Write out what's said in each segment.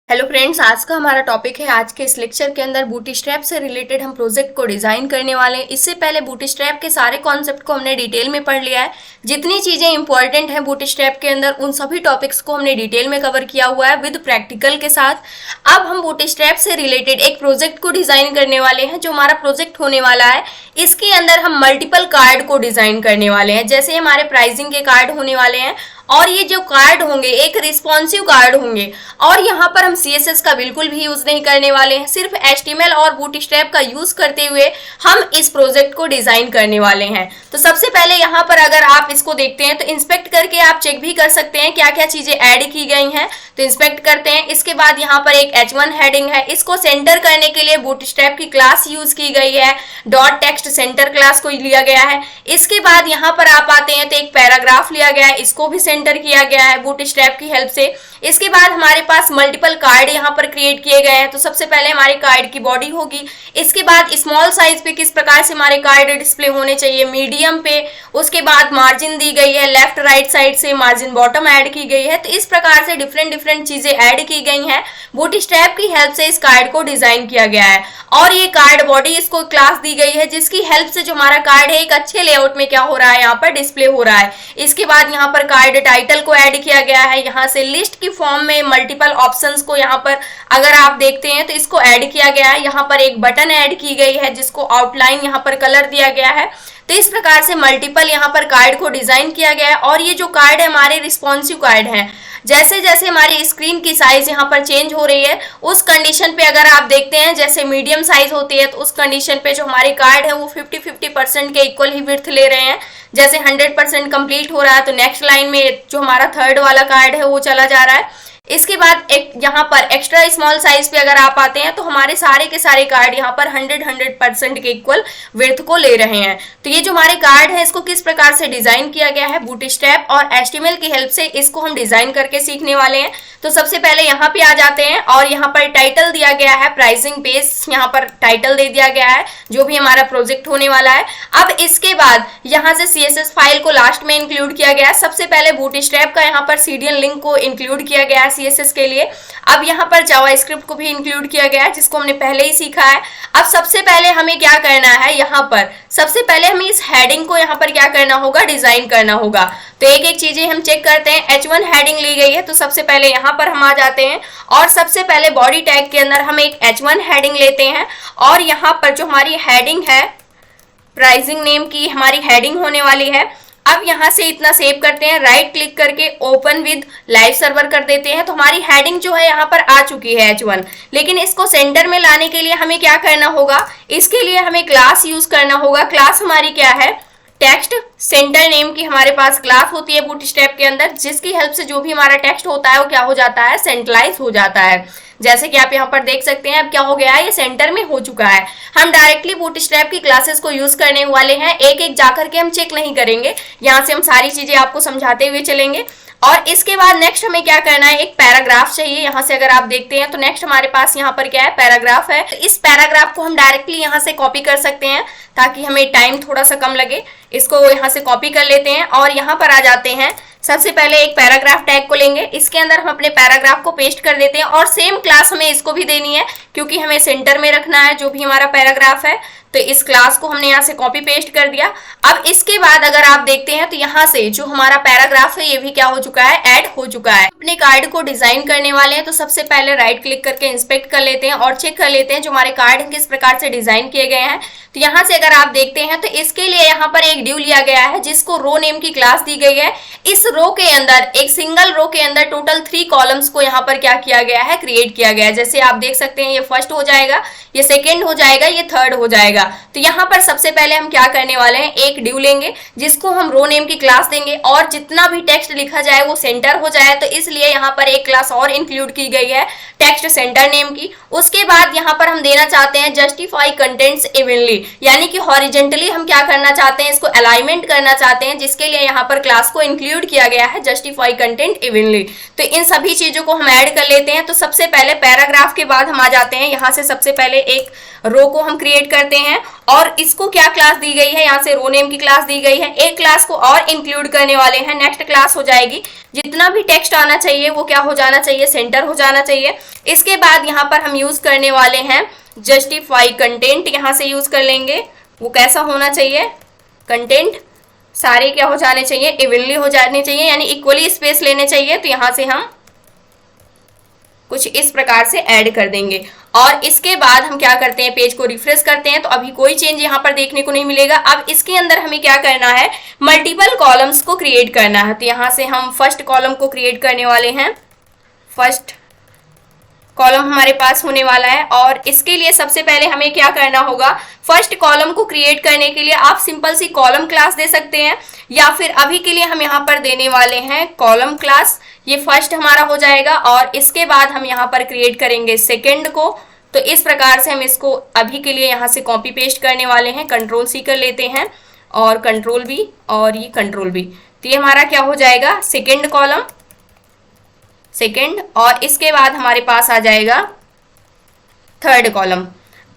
Hello friends, आज का हमारा टॉपिक है। आज के इस लेक्चर के अंदर बूटस्ट्रैप से रिलेटेड हम प्रोजेक्ट को डिजाइन करने वाले हैं। इससे पहले बूटस्ट्रैप के सारे कॉन्सेप्ट को हमने डिटेल में पढ़ लिया है। जितनी चीजें इंपॉर्टेंट हैं बूटस्ट्रैप के अंदर, उन सभी टॉपिक्स को हमने डिटेल में कवर किया हुआ है विद प्रैक्टिकल के साथ। अब हम बूटस्ट्रैप से रिलेटेड एक प्रोजेक्ट को डिजाइन करने वाले हैं। जो हमारा प्रोजेक्ट होने वाला है, इसके अंदर हम मल्टीपल कार्ड को डिजाइन करने वाले हैं। जैसे हमारे प्राइसिंग के कार्ड होने वाले हैं, और ये जो कार्ड होंगे एक रिस्पॉन्सिव कार्ड होंगे। और यहाँ पर हम CSS का बिल्कुल भी यूज नहीं करने वाले हैं, सिर्फ HTML और बूटस्ट्रैप का यूज करते हुए हम इस प्रोजेक्ट को डिजाइन करने वाले हैं। तो सबसे पहले यहाँ पर अगर आप इसको देखते हैं तो इंस्पेक्ट करके आप चेक भी कर सकते हैं क्या क्या चीजें ऐड की गई हैं। तो इंस्पेक्ट करते हैं। इसके बाद यहाँ पर एक H1 हेडिंग है, इसको सेंटर करने के लिए बूटस्ट्रैप की क्लास यूज की गई है, डॉट टेक्स्ट सेंटर क्लास को लिया गया है। इसके बाद यहाँ पर आप आते हैं तो एक पैराग्राफ लिया गया है, इसको भी सेंटर किया गया है बूटस्ट्रैप की हेल्प से। इसके बाद हमारे पास मल्टीपल कार्ड यहाँ पर क्रिएट किए गए हैं। तो सबसे पहले हमारे कार्ड की बॉडी होगी। इसके बाद स्मॉल साइज पे किस प्रकार से हमारे कार्ड डिस्प्ले होने चाहिए, मीडियम पे। उसके बाद मार्जिन दी गई है, लेफ्ट राइट साइड से मार्जिन बॉटम ऐड की गई है। तो इस प्रकार से डिफरेंट चीजें ऐड की गई हैं। बूटस्ट्रैप की हेल्प से इस कार्ड को डिजाइन किया गया है। और ये कार्ड बॉडी इसको क्लास दी गई है, जिसकी हेल्प से जो हमारा कार्ड है एक अच्छे लेआउट में क्या हो रहा है, यहाँ पर डिस्प्ले हो रहा है। इसके बाद यहाँ पर कार्ड टाइटल को ऐड किया गया है। यहाँ से लिस्ट की फॉर्म में मल्टीपल ऑप्शंस को यहाँ पर अगर आप देखते हैं तो इसको ऐड किया गया है। यहाँ पर एक बटन ऐड की गई है, जिसको आउटलाइन यहाँ पर कलर दिया गया है। तो इस प्रकार से मल्टीपल यहाँ पर कार्ड को डिजाइन किया गया है। और ये जो कार्ड है हमारे रिस्पॉन्सिव कार्ड हैं। जैसे जैसे हमारी स्क्रीन की साइज यहाँ पर चेंज हो रही है, उस कंडीशन पे अगर आप देखते हैं जैसे मीडियम साइज होती है, तो उस कंडीशन पे जो हमारे कार्ड है वो 50-50% के इक्वल ही विड्थ ले रहे हैं। जैसे 100% कंप्लीट हो रहा है तो नेक्स्ट लाइन में जो हमारा थर्ड वाला कार्ड है वो चला जा रहा है। इसके बाद एक यहाँ पर एक्स्ट्रा स्मॉल साइज पे अगर आप आते हैं तो हमारे सारे के सारे कार्ड यहाँ पर 100% के इक्वल विड्थ को ले रहे हैं। तो ये जो हमारे कार्ड है इसको किस प्रकार से डिजाइन किया गया है, बूटस्ट्रैप और HTML की हेल्प से इसको हम डिजाइन करके सीखने वाले हैं। तो सबसे पहले यहाँ पे आ जाते हैं और यहाँ पर टाइटल दिया गया है, प्राइसिंग पेज यहाँ पर टाइटल दे दिया गया है जो भी हमारा प्रोजेक्ट होने वाला है। अब इसके बाद यहाँ से CSS फाइल को लास्ट में इंक्लूड किया गया है। सबसे पहले बूटस्ट्रैप का यहाँ पर CDN लिंक को इंक्लूड किया गया है CSS के लिए। अब यहाँ पर जावास्क्रिप्ट को भी इंक्लूड किया गया है, जिसको हमने पहले ही सीखा है। अब सबसे पहले हमें क्या करना है, यहाँ पर सबसे पहले हमें इस हेडिंग को यहाँ पर क्या करना होगा, डिजाइन करना होगा। तो एक एक चीजें हम चेक करते हैं। H1 हेडिंग ली गई है, तो सबसे पहले यहाँ पर हम आ जाते हैं और सबसे पहले बॉडी टैग के अंदर हम एक H1 हेडिंग लेते हैं। और यहाँ पर जो हमारी हेडिंग है, प्राइसिंग नेम की हमारी हेडिंग होने वाली है। अब यहाँ से इतना सेव करते हैं, राइट क्लिक करके ओपन विद लाइव सर्वर कर देते हैं। तो हमारी हेडिंग जो है यहाँ पर आ चुकी है H1। लेकिन इसको सेंटर में लाने के लिए हमें क्या करना होगा, इसके लिए हमें क्लास यूज करना होगा। क्लास हमारी क्या है, टेक्स्ट सेंटर नेम की हमारे पास क्लास होती है बूटस्ट्रैप के अंदर, जिसकी हेल्प से जो भी हमारा टेक्स्ट होता है वो क्या हो जाता है, सेंट्रलाइज हो जाता है। जैसे कि आप यहाँ पर देख सकते हैं अब क्या हो गया है, ये सेंटर में हो चुका है। हम डायरेक्टली बूटस्ट्रैप की क्लासेस को यूज करने वाले हैं, एक एक जाकर के हम चेक नहीं करेंगे। यहाँ से हम सारी चीजें आपको समझाते हुए चलेंगे। और इसके बाद नेक्स्ट हमें क्या करना है, एक पैराग्राफ चाहिए। यहाँ से अगर आप देखते हैं तो नेक्स्ट हमारे पास यहाँ पर क्या है, पैराग्राफ है। इस पैराग्राफ को हम डायरेक्टली यहाँ से कॉपी कर सकते हैं ताकि हमें टाइम थोड़ा सा कम लगे। इसको यहाँ से कॉपी कर लेते हैं और यहाँ पर आ जाते हैं। सबसे पहले एक पैराग्राफ टैग को लेंगे, इसके अंदर हम अपने पैराग्राफ को पेस्ट कर देते हैं। और सेम क्लास हमें इसको भी देनी है, क्योंकि हमें सेंटर में रखना है जो भी हमारा पैराग्राफ है। तो इस क्लास को हमने यहाँ से कॉपी पेस्ट कर दिया। अब इसके बाद अगर आप देखते हैं तो यहाँ से जो हमारा पैराग्राफ है ये भी क्या हो चुका है, ऐड हो चुका है। अपने कार्ड को डिजाइन करने वाले हैं तो सबसे पहले राइट क्लिक करके इंस्पेक्ट कर लेते हैं और चेक कर लेते हैं जो हमारे कार्ड किस प्रकार से डिजाइन किए गए हैं। तो यहाँ से अगर आप देखते हैं तो इसके लिए यहाँ पर एक ड्यू लिया गया है, जिसको रो नेम की क्लास दी गई है। इस रो के अंदर, एक सिंगल रो के अंदर टोटल 3 कॉलम्स को यहाँ पर क्या किया गया है, क्रिएट किया गया है। जैसे आप देख सकते हैं ये फर्स्ट हो जाएगा, ये सेकेंड हो जाएगा, ये थर्ड हो जाएगा। तो यहाँ पर सबसे पहले हम क्या करने वाले हैं, एक ड्यू लेंगे जिसको हम रो नेम की क्लास देंगे और जितना भी टेक्स्ट लिखा जाए वो सेंटर हो जाए। तो इसलिए यहाँ पर एक क्लास और इंक्लूड की गई है टेक्स्ट सेंटर नेम की। उसके बाद यहाँ पर हम देना चाहते हैं जस्टिफाई कंटेंट्स इवनली, यानी कि हॉरिजेंटली हम क्या करना चाहते हैं, इसको अलाइनमेंट करना चाहते हैं, जिसके लिए यहाँ पर क्लास को इंक्लूड किया गया है जस्टिफाई कंटेंट इवनली। तो इन सभी चीजों को हम ऐड कर लेते हैं। तो सबसे पहले पैराग्राफ के बाद हम आ जाते हैं, यहाँ से सबसे पहले एक रो को हम क्रिएट करते हैं और इसको क्या क्लास दी गई है, यहाँ से रो नेम की क्लास दी गई है। एक क्लास को और इंक्लूड करने वाले हैं, नेक्स्ट क्लास हो जाएगी। जितना भी टेक्स्ट आना चाहिए वो क्या हो जाना चाहिए, सेंटर हो जाना चाहिए। इसके बाद यहाँ पर हम यूज करने वाले हैं जस्टिफाई कंटेंट, यहाँ से यूज कर लेंगे। वो कैसा होना चाहिए, कंटेंट सारे क्या हो जाने चाहिए, इवनली हो जाने चाहिए, यानी इक्वली स्पेस लेने चाहिए। तो यहाँ से हम कुछ इस प्रकार से ऐड कर देंगे और इसके बाद हम क्या करते हैं, पेज को रिफ्रेश करते हैं तो अभी कोई चेंज यहाँ पर देखने को नहीं मिलेगा। अब इसके अंदर हमें क्या करना है, मल्टीपल कॉलम्स को क्रिएट करना है। तो यहाँ से हम फर्स्ट कॉलम को क्रिएट करने वाले हैं, फर्स्ट कॉलम हमारे पास होने वाला है। और इसके लिए सबसे पहले हमें क्या करना होगा, फर्स्ट कॉलम को क्रिएट करने के लिए आप सिंपल सी कॉलम क्लास दे सकते हैं या फिर अभी के लिए हम यहाँ पर देने वाले हैं कॉलम क्लास, ये फर्स्ट हमारा हो जाएगा। और इसके बाद हम यहाँ पर क्रिएट करेंगे सेकेंड को। तो इस प्रकार से हम इसको अभी के लिए यहाँ से कॉपी पेस्ट करने वाले हैं, कंट्रोल सी कर लेते हैं और कंट्रोल बी और ये कंट्रोल बी। तो ये हमारा क्या हो जाएगा, सेकेंड कॉलम, सेकेंड। और इसके बाद हमारे पास आ जाएगा थर्ड कॉलम।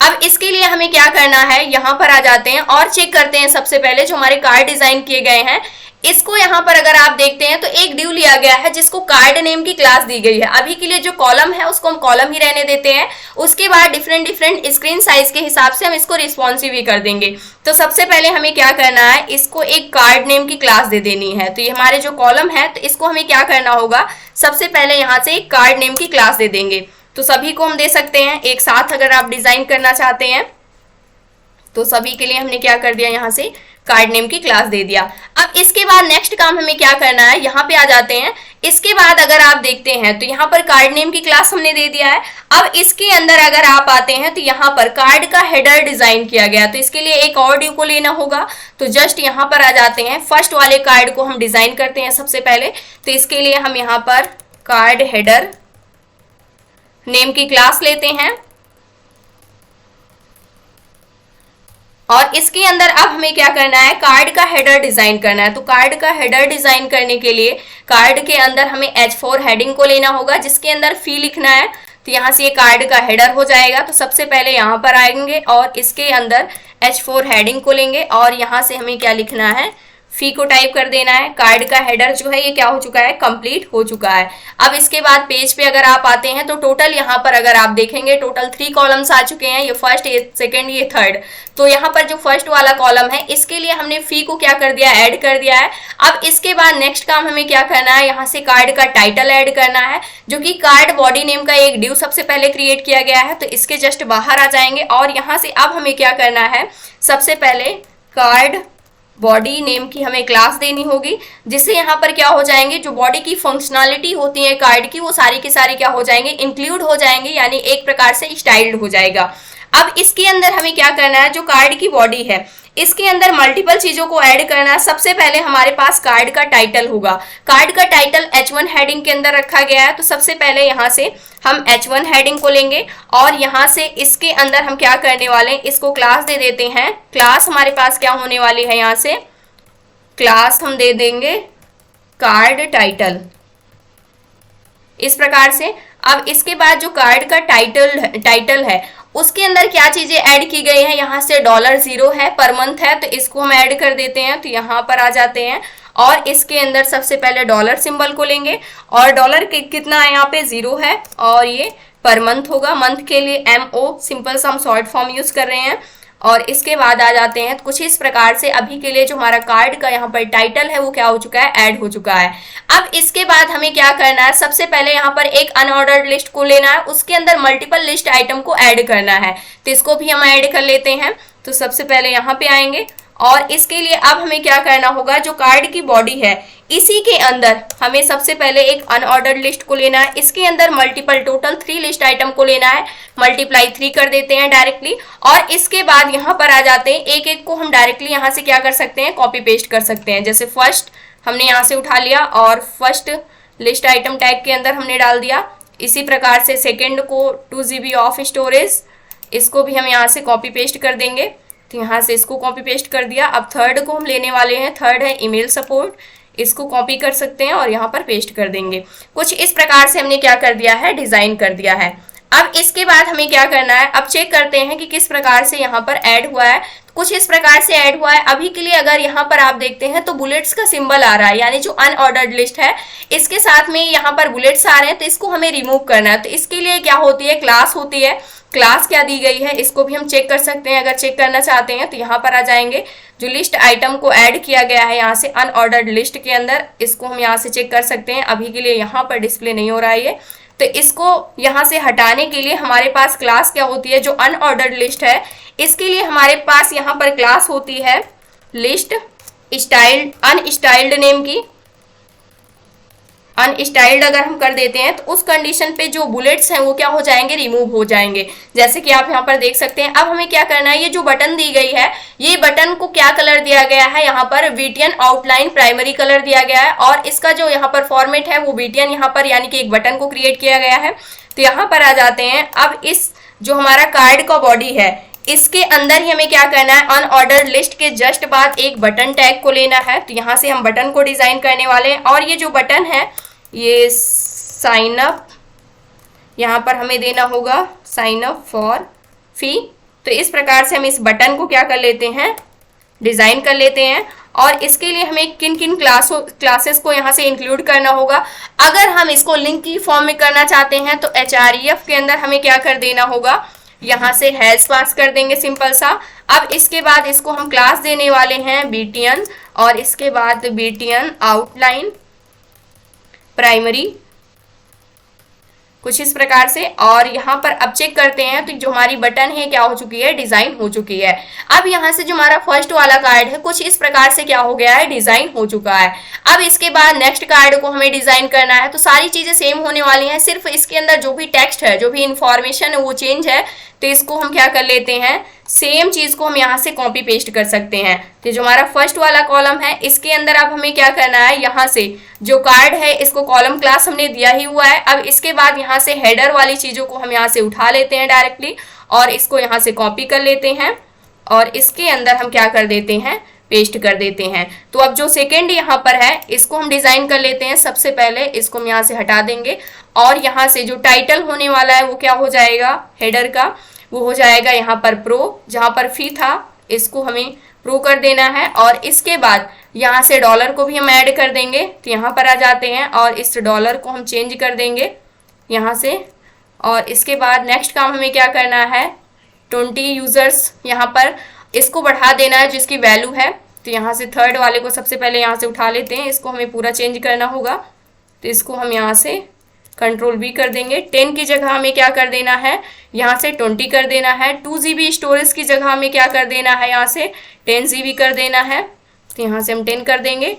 अब इसके लिए हमें क्या करना है, यहाँ पर आ जाते हैं और चेक करते हैं सबसे पहले जो हमारे कार्ड डिजाइन किए गए हैं। इसको यहाँ पर अगर आप देखते हैं तो एक ड्यू लिया गया है जिसको कार्ड नेम की क्लास दी गई है। अभी के लिए जो कॉलम है उसको हम कॉलम ही रहने देते हैं, उसके बाद डिफरेंट डिफरेंट स्क्रीन साइज के हिसाब से हम इसको रिस्पॉन्सिव भी कर देंगे। तो सबसे पहले हमें क्या करना है, इसको एक कार्ड नेम की क्लास दे देनी है। तो ये हमारे जो कॉलम है तो इसको हमें क्या करना होगा, सबसे पहले यहाँ से एक कार्ड नेम की क्लास दे देंगे। तो सभी को हम दे सकते हैं एक साथ, अगर आप डिजाइन करना चाहते हैं तो सभी के लिए हमने क्या कर दिया, यहाँ से कार्ड नेम की क्लास दे दिया। अब इसके बाद नेक्स्ट काम हमें क्या करना है, यहाँ पे आ जाते हैं। इसके बाद अगर आप देखते हैं तो यहाँ पर कार्ड नेम की क्लास हमने दे दिया है। अब इसके अंदर अगर आप आते हैं तो यहाँ पर कार्ड का हेडर डिजाइन किया गया, तो इसके लिए एक और ड्यू को लेना होगा। तो जस्ट यहाँ पर आ जाते हैं, फर्स्ट वाले कार्ड को हम डिजाइन करते हैं सबसे पहले। तो इसके लिए हम यहाँ पर कार्ड हेडर नेम की क्लास लेते हैं और इसके अंदर अब हमें क्या करना है, कार्ड का हेडर डिजाइन करना है। तो कार्ड का हेडर डिजाइन करने के लिए कार्ड के अंदर हमें H4 हेडिंग को लेना होगा जिसके अंदर फी लिखना है। तो यहाँ से ये कार्ड का हेडर हो जाएगा। तो सबसे पहले यहाँ पर आएंगे और इसके अंदर H4 हेडिंग को लेंगे और यहाँ से हमें क्या लिखना है, फी को टाइप कर देना है। कार्ड का हेडर जो है ये क्या हो चुका है, कंप्लीट हो चुका है। अब इसके बाद पेज पे अगर आप आते हैं तो टोटल यहाँ पर अगर आप देखेंगे टोटल 3 कॉलम्स आ चुके हैं, ये फर्स्ट, ये सेकंड, ये थर्ड। तो यहाँ पर जो फर्स्ट वाला कॉलम है इसके लिए हमने फी को क्या कर दिया, ऐड कर दिया है। अब इसके बाद नेक्स्ट काम हमें क्या करना है, यहाँ से कार्ड का टाइटल ऐड करना है जो कि कार्ड बॉडी नेम का एक ड्यू सबसे पहले क्रिएट किया गया है। तो इसके जस्ट बाहर आ जाएंगे और यहाँ से अब हमें क्या करना है, सबसे पहले कार्ड बॉडी नेम की हमें क्लास देनी होगी जिससे यहाँ पर क्या हो जाएंगे, जो बॉडी की फंक्शनैलिटी होती है कार्ड की वो सारी की सारी क्या हो जाएंगे, इंक्लूड हो जाएंगे, यानी एक प्रकार से स्टाइल्ड हो जाएगा। अब इसके अंदर हमें क्या करना है, जो कार्ड की बॉडी है इसके अंदर मल्टीपल चीजों को ऐड करना है। सबसे पहले हमारे पास कार्ड का टाइटल होगा, कार्ड का टाइटल H1 हेडिंग के अंदर रखा गया है। तो सबसे पहले यहाँ से हम H1 हेडिंग को लेंगे और यहाँ से इसके अंदर हम क्या करने वाले हैं, इसको क्लास दे देते हैं। क्लास हमारे पास क्या होने वाली है, यहाँ से क्लास हम दे देंगे कार्ड टाइटल, इस प्रकार से। अब इसके बाद जो कार्ड का टाइटल है उसके अंदर क्या चीजें ऐड की गई है, यहाँ से $0 है, पर मंथ है, तो इसको हम ऐड कर देते हैं। तो यहाँ पर आ जाते हैं और इसके अंदर सबसे पहले डॉलर सिंबल को लेंगे और डॉलर कितना है, यहाँ पे 0 है और ये पर मंथ होगा। मंथ के लिए MO सिंपल सा हम शॉर्ट फॉर्म यूज कर रहे हैं। और इसके बाद आ जाते हैं कुछ इस प्रकार से। अभी के लिए जो हमारा कार्ड का यहाँ पर टाइटल है वो क्या हो चुका है, ऐड हो चुका है। अब इसके बाद हमें क्या करना है, सबसे पहले यहाँ पर एक अनऑर्डर्ड लिस्ट को लेना है, उसके अंदर मल्टीपल लिस्ट आइटम को ऐड करना है। तो इसको भी हम ऐड कर लेते हैं। तो सबसे पहले यहाँ पे आएंगे और इसके लिए अब हमें क्या करना होगा, जो कार्ड की बॉडी है इसी के अंदर हमें सबसे पहले एक अनऑर्डर्ड लिस्ट को लेना है। इसके अंदर मल्टीपल टोटल 3 लिस्ट आइटम को लेना है, मल्टीप्लाई 3 कर देते हैं डायरेक्टली। और इसके बाद यहाँ पर आ जाते हैं, एक एक को हम डायरेक्टली यहाँ से क्या कर सकते हैं, कॉपी पेस्ट कर सकते हैं। जैसे फर्स्ट हमने यहाँ से उठा लिया और फर्स्ट लिस्ट आइटम टैग के अंदर हमने डाल दिया। इसी प्रकार से सेकेंड को 2 GB ऑफ स्टोरेज, इसको भी हम यहाँ से कॉपी पेस्ट कर देंगे। तो यहाँ से इसको कॉपी पेस्ट कर दिया। अब थर्ड को हम लेने वाले हैं, थर्ड है ईमेल सपोर्ट, इसको कॉपी कर सकते हैं और यहाँ पर पेस्ट कर देंगे। कुछ इस प्रकार से हमने क्या कर दिया है, डिजाइन कर दिया है। अब इसके बाद हमें क्या करना है, अब चेक करते हैं कि किस प्रकार से यहाँ पर ऐड हुआ है। कुछ इस प्रकार से ऐड हुआ है। अभी के लिए अगर यहाँ पर आप देखते हैं तो बुलेट्स का सिंबल आ रहा है, यानी जो अनऑर्डर्ड लिस्ट है इसके साथ में यहाँ पर बुलेट्स आ रहे हैं, तो इसको हमें रिमूव करना है। तो इसके लिए क्या होती है, क्लास होती है। क्लास क्या दी गई है इसको भी हम चेक कर सकते हैं। अगर चेक करना चाहते हैं तो यहाँ पर आ जाएंगे, जो लिस्ट आइटम को ऐड किया गया है यहाँ से अनऑर्डर्ड लिस्ट के अंदर, इसको हम यहाँ से चेक कर सकते हैं। अभी के लिए यहाँ पर डिस्प्ले नहीं हो रहा है ये, तो इसको यहाँ से हटाने के लिए हमारे पास क्लास क्या होती है, जो अनऑर्डर्ड लिस्ट है इसके लिए हमारे पास यहाँ पर क्लास होती है लिस्ट स्टाइल्ड, अनस्टाइल्ड नेम की। अनस्टाइल्ड अगर हम कर देते हैं तो उस कंडीशन पे जो बुलेट्स हैं वो क्या हो जाएंगे, रिमूव हो जाएंगे, जैसे कि आप यहाँ पर देख सकते हैं। अब हमें क्या करना है, ये जो बटन दी गई है ये बटन को क्या कलर दिया गया है, यहाँ पर बीटीएन आउटलाइन प्राइमरी कलर दिया गया है, और इसका जो यहाँ पर फॉर्मेट है वो बीटीएन यहाँ पर यानी कि एक बटन को क्रिएट किया गया है। तो यहाँ पर आ जाते हैं। अब इस जो हमारा कार्ड का बॉडी है इसके अंदर ही हमें क्या करना है, अनऑर्डर्ड लिस्ट के जस्ट बाद एक बटन टैग को लेना है। तो यहाँ से हम बटन को डिजाइन करने वाले हैं, और ये जो बटन है ये साइन अप, यहाँ पर हमें देना होगा साइन अप फॉर फी। तो इस प्रकार से हम इस बटन को क्या कर लेते हैं, डिजाइन कर लेते हैं। और इसके लिए हमें किन किन क्लासेस को यहाँ से इंक्लूड करना होगा। अगर हम इसको लिंक की फॉर्म में करना चाहते हैं तो HREF के अंदर हमें क्या कर देना होगा, यहाँ से हैज पास कर देंगे सिंपल सा। अब इसके बाद इसको हम क्लास देने वाले हैं बीटीएन, और इसके बाद बीटीएन आउटलाइन प्राइमरी, कुछ इस प्रकार से। और यहाँ पर अब चेक करते हैं तो जो हमारी बटन है क्या हो चुकी है, डिजाइन हो चुकी है। अब यहाँ से जो हमारा फर्स्ट वाला कार्ड है कुछ इस प्रकार से क्या हो गया है, डिजाइन हो चुका है। अब इसके बाद नेक्स्ट कार्ड को हमें डिजाइन करना है। तो सारी चीजें सेम होने वाली हैं, सिर्फ इसके अंदर जो भी टेक्स्ट है, जो भी इंफॉर्मेशन है वो चेंज है। तो इसको हम क्या कर लेते हैं, सेम चीज को हम यहाँ से कॉपी पेस्ट कर सकते हैं। तो जो हमारा फर्स्ट वाला कॉलम है इसके अंदर अब हमें क्या करना है, यहाँ से जो कार्ड है इसको कॉलम क्लास हमने दिया ही हुआ है। अब इसके बाद यहाँ से हेडर वाली चीजों को हम यहाँ से उठा लेते हैं डायरेक्टली, और इसको यहाँ से कॉपी कर लेते हैं, और इसके अंदर हम क्या कर देते हैं, पेस्ट कर देते हैं। तो अब जो सेकेंड यहाँ पर है इसको हम डिजाइन कर लेते हैं। सबसे पहले इसको हम यहाँ से हटा देंगे, और यहाँ से जो टाइटल होने वाला है वो क्या हो जाएगा, हेडर का, वो हो जाएगा यहाँ पर प्रो, जहाँ पर फी था इसको हमें प्रो कर देना है। और इसके बाद यहाँ से डॉलर को भी हम ऐड कर देंगे। तो यहाँ पर आ जाते हैं और इस डॉलर को हम चेंज कर देंगे यहाँ से। और इसके बाद नेक्स्ट काम हमें क्या करना है, 20 यूजर्स यहाँ पर इसको बढ़ा देना है जिसकी वैल्यू है। तो यहाँ से थर्ड वाले को सबसे पहले यहाँ से उठा लेते हैं, इसको हमें पूरा चेंज करना होगा। तो इसको हम यहाँ से कंट्रोल V कर देंगे। 10 की जगह हमें क्या कर देना है, यहाँ से 20 कर देना है। 2 GB स्टोरेज की जगह हमें क्या कर देना है, यहाँ से 10 GB कर देना है। तो यहाँ से हम 10 कर देंगे।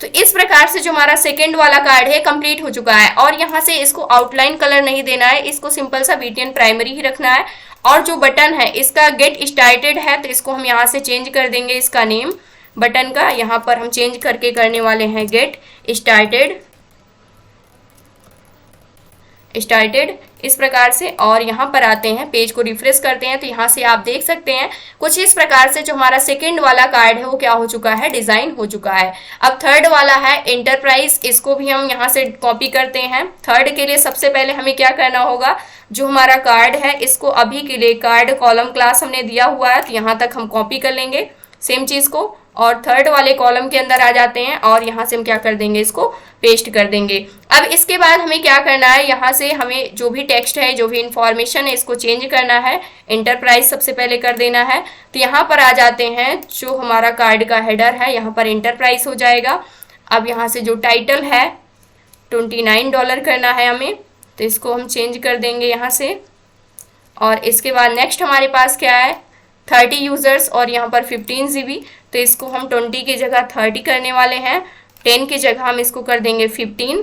तो इस प्रकार से जो हमारा सेकेंड वाला कार्ड है कंप्लीट हो चुका है। और यहाँ से इसको आउटलाइन कलर नहीं देना है, इसको सिंपल सा बीटीएन प्राइमरी ही रखना है। और जो बटन है इसका गेट स्टार्टेड है, तो इसको हम यहाँ से चेंज कर देंगे, इसका नेम बटन का यहाँ पर हम चेंज करके करने वाले हैं गेट स्टार्टेड इस प्रकार से। और यहाँ पर आते हैं, पेज को रिफ्रेश करते हैं, तो यहाँ से आप देख सकते हैं कुछ इस प्रकार से जो हमारा सेकंड वाला कार्ड है वो क्या हो चुका है, डिजाइन हो चुका है। अब थर्ड वाला है एंटरप्राइज, इसको भी हम यहाँ से कॉपी करते हैं। थर्ड के लिए सबसे पहले हमें क्या करना होगा, जो हमारा कार्ड है इसको अभी के लिए कार्ड कॉलम क्लास हमने दिया हुआ है, तो यहाँ तक हम कॉपी कर लेंगे सेम चीज को। और थर्ड वाले कॉलम के अंदर आ जाते हैं, और यहाँ से हम क्या कर देंगे, इसको पेस्ट कर देंगे। अब इसके बाद हमें क्या करना है, यहाँ से हमें जो भी टेक्स्ट है, जो भी इंफॉर्मेशन है, इसको चेंज करना है। एंटरप्राइज सबसे पहले कर देना है। तो यहाँ पर आ जाते हैं, जो हमारा कार्ड का हेडर है यहाँ पर एंटरप्राइज हो जाएगा। अब यहाँ से जो टाइटल है $29 करना है हमें, तो इसको हम चेंज कर देंगे यहाँ से। और इसके बाद नेक्स्ट हमारे पास क्या है, 30 यूजर्स और यहाँ पर 15 GB, तो इसको हम 20 की जगह 30 करने वाले हैं। 10 की जगह हम इसको कर देंगे 15,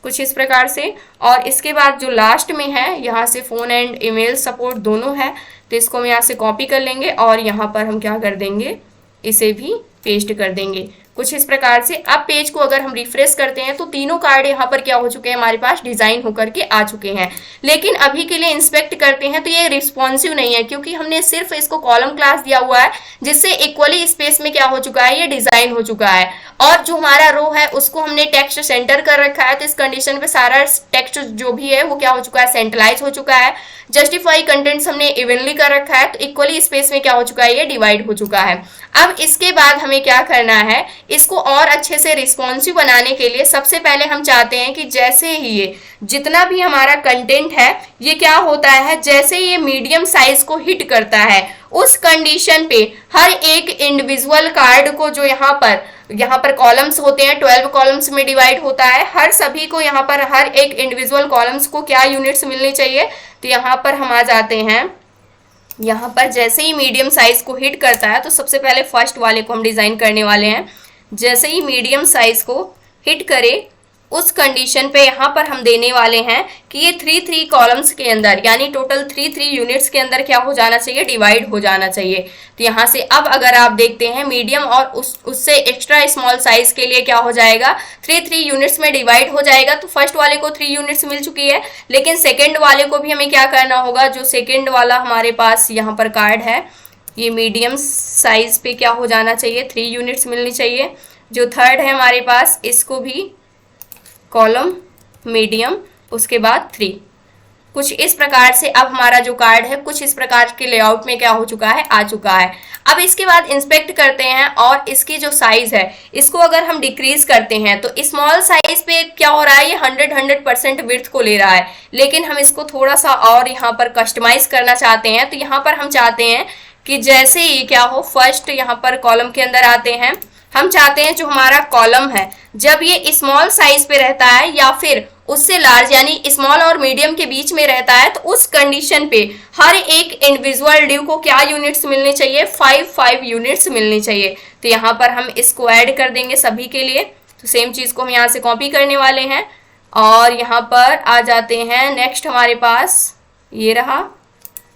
कुछ इस प्रकार से। और इसके बाद जो लास्ट में है, यहाँ से फ़ोन एंड ईमेल सपोर्ट दोनों है, तो इसको हम यहाँ से कॉपी कर लेंगे और यहाँ पर हम क्या कर देंगे, इसे भी पेस्ट कर देंगे। कुछ इस प्रकार से। अब पेज को अगर हम रिफ्रेश करते हैं तो तीनों कार्ड यहाँ पर क्या हो चुके हैं, हमारे पास डिजाइन होकर के आ चुके हैं। लेकिन अभी के लिए इंस्पेक्ट करते हैं तो ये रिस्पॉन्सिव नहीं है, क्योंकि हमने सिर्फ इसको कॉलम क्लास दिया हुआ है, जिससे इक्वली स्पेस में क्या हो चुका है, ये डिजाइन हो चुका है। और जो हमारा रो है उसको हमने टेक्स्ट सेंटर कर रखा है, तो इस कंडीशन पे सारा टेक्स्ट जो भी है वो क्या हो चुका है, सेंट्रलाइज हो चुका है। जस्टिफाई कंटेंट्स हमने इवनली कर रखा है, तो इक्वली स्पेस में क्या हो चुका है, ये डिवाइड हो चुका है। अब इसके बाद हमें क्या करना है, इसको और अच्छे से रिस्पॉन्सिव बनाने के लिए सबसे पहले हम चाहते हैं कि जैसे ही ये जितना भी हमारा कंटेंट है ये क्या होता है, जैसे ये मीडियम साइज को हिट करता है उस कंडीशन पे हर एक इंडिविजुअल कार्ड को, जो यहाँ पर कॉलम्स होते हैं 12 कॉलम्स में डिवाइड होता है, हर सभी को यहाँ पर हर एक इंडिविजुअल कॉलम्स को क्या यूनिट्स मिलनी चाहिए। तो यहाँ पर हम आ जाते हैं, यहाँ पर जैसे ही मीडियम साइज को हिट करता है तो सबसे पहले फर्स्ट वाले को हम डिजाइन करने वाले हैं। जैसे ही मीडियम साइज को हिट करे उस कंडीशन पे यहाँ पर हम देने वाले हैं कि ये 3 कॉलम्स के अंदर, यानी टोटल 3 यूनिट्स के अंदर क्या हो जाना चाहिए, डिवाइड हो जाना चाहिए। तो यहाँ से अब अगर आप देखते हैं मीडियम और उससे एक्स्ट्रा स्मॉल साइज के लिए क्या हो जाएगा, 3 यूनिट्स में डिवाइड हो जाएगा। तो फर्स्ट वाले को 3 यूनिट्स मिल चुकी है, लेकिन सेकेंड वाले को भी हमें क्या करना होगा, जो सेकेंड वाला हमारे पास यहाँ पर कार्ड है ये मीडियम साइज पे क्या हो जाना चाहिए, 3 यूनिट्स मिलनी चाहिए। जो थर्ड है हमारे पास इसको भी कॉलम मीडियम, उसके बाद 3। कुछ इस प्रकार से अब हमारा जो कार्ड है कुछ इस प्रकार के लेआउट में क्या हो चुका है, आ चुका है। अब इसके बाद इंस्पेक्ट करते हैं और इसकी जो साइज है इसको अगर हम डिक्रीज करते हैं तो स्मॉल साइज पे क्या हो रहा है, ये 100% विड्थ को ले रहा है। लेकिन हम इसको थोड़ा सा और यहाँ पर कस्टमाइज करना चाहते हैं, तो यहाँ पर हम चाहते हैं कि जैसे ही क्या हो, फर्स्ट यहाँ पर कॉलम के अंदर आते हैं, हम चाहते हैं जो हमारा कॉलम है जब ये स्मॉल साइज पे रहता है या फिर उससे लार्ज यानी स्मॉल और मीडियम के बीच में रहता है, तो उस कंडीशन पे हर एक इंडिविजुअल ड्यू को क्या यूनिट्स मिलनी चाहिए, 5 यूनिट्स मिलनी चाहिए। तो यहाँ पर हम इसको ऐड कर देंगे सभी के लिए। तो सेम चीज को हम यहाँ से कॉपी करने वाले हैं और यहाँ पर आ जाते हैं। नेक्स्ट हमारे पास ये रहा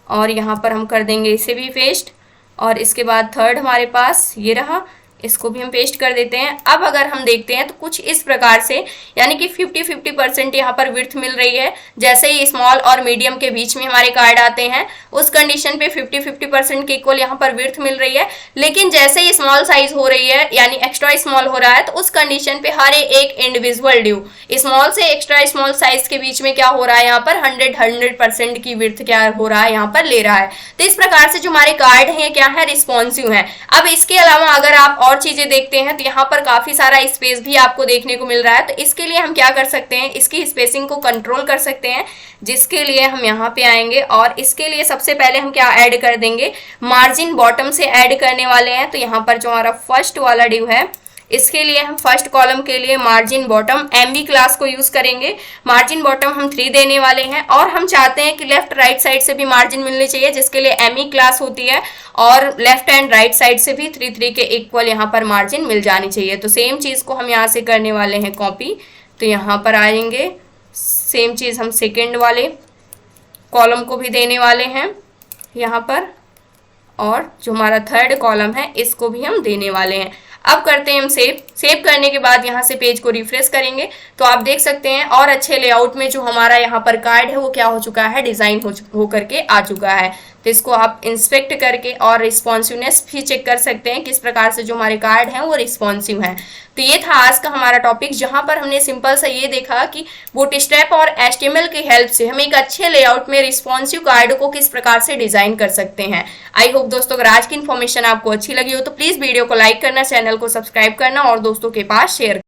और यहाँ पर हम कर देंगे इसे भी पेस्ट, और इसके बाद थर्ड हमारे पास ये रहा, इसको भी हम पेस्ट कर देते हैं। अब अगर हम देखते हैं तो कुछ इस प्रकार से, यानी कि 50-50% यहाँ पर विड्थ मिल रही है। जैसे ही स्मॉल और मीडियम के बीच में हमारे कार्ड आते हैं उस कंडीशन पे 50-50% के इक्वल यहाँ पर विड्थ मिल रही है। लेकिन जैसे ही स्मॉल साइज हो रही है यानी एक्स्ट्रा स्मॉल हो रहा है, तो उस कंडीशन पे हर एक इंडिविजुअल ड्यू स्मॉल से एक्स्ट्रा स्मॉल साइज के बीच में क्या हो रहा है, यहाँ पर 100% की विड्थ क्या हो रहा है, यहाँ पर ले रहा है। तो इस प्रकार से जो हमारे कार्ड हैं क्या है, रिस्पॉन्सिव है। अब इसके अलावा अगर आप और चीजें देखते हैं तो यहाँ पर काफी सारा स्पेस भी आपको देखने को मिल रहा है। तो इसके लिए हम क्या कर सकते हैं, इसकी स्पेसिंग को कंट्रोल कर सकते हैं, जिसके लिए हम यहाँ पे आएंगे और इसके लिए सबसे पहले हम क्या ऐड कर देंगे, मार्जिन बॉटम से ऐड करने वाले हैं। तो यहाँ पर जो हमारा फर्स्ट वाला ड्यू है इसके लिए हम फर्स्ट कॉलम के लिए मार्जिन बॉटम एमबी क्लास को यूज करेंगे। मार्जिन बॉटम हम 3 देने वाले हैं और हम चाहते हैं कि लेफ्ट राइट साइड से भी मार्जिन मिलनी चाहिए, जिसके लिए एमई क्लास होती है, और लेफ्ट एंड राइट साइड से भी 3 के इक्वल यहाँ पर मार्जिन मिल जानी चाहिए। तो सेम चीज को हम यहाँ से करने वाले हैं कॉपी। तो यहाँ पर आएंगे, सेम चीज हम सेकेंड वाले कॉलम को भी देने वाले हैं यहाँ पर, और जो हमारा थर्ड कॉलम है इसको भी हम देने वाले हैं। अब करते हैं हम सेव करने के बाद यहाँ से पेज को रिफ्रेश करेंगे तो आप देख सकते हैं और अच्छे लेआउट में जो हमारा यहाँ पर कार्ड है वो क्या हो चुका है, डिजाइन हो करके आ चुका है। तो इसको आप इंस्पेक्ट करके और रिस्पॉन्सिवनेस भी चेक कर सकते हैं किस प्रकार से जो हमारे कार्ड हैं वो रिस्पॉन्सिव हैं। तो ये था आज का हमारा टॉपिक, जहां पर हमने सिंपल सा ये देखा कि बूटस्ट्रैप और HTML की हेल्प से हम एक अच्छे लेआउट में रिस्पॉन्सिव कार्ड को किस प्रकार से डिजाइन कर सकते हैं। आई होप दोस्तों अगर आज की इन्फॉर्मेशन आपको अच्छी लगी हो तो प्लीज वीडियो को लाइक करना, चैनल को सब्सक्राइब करना और दोस्तों के पास शेयर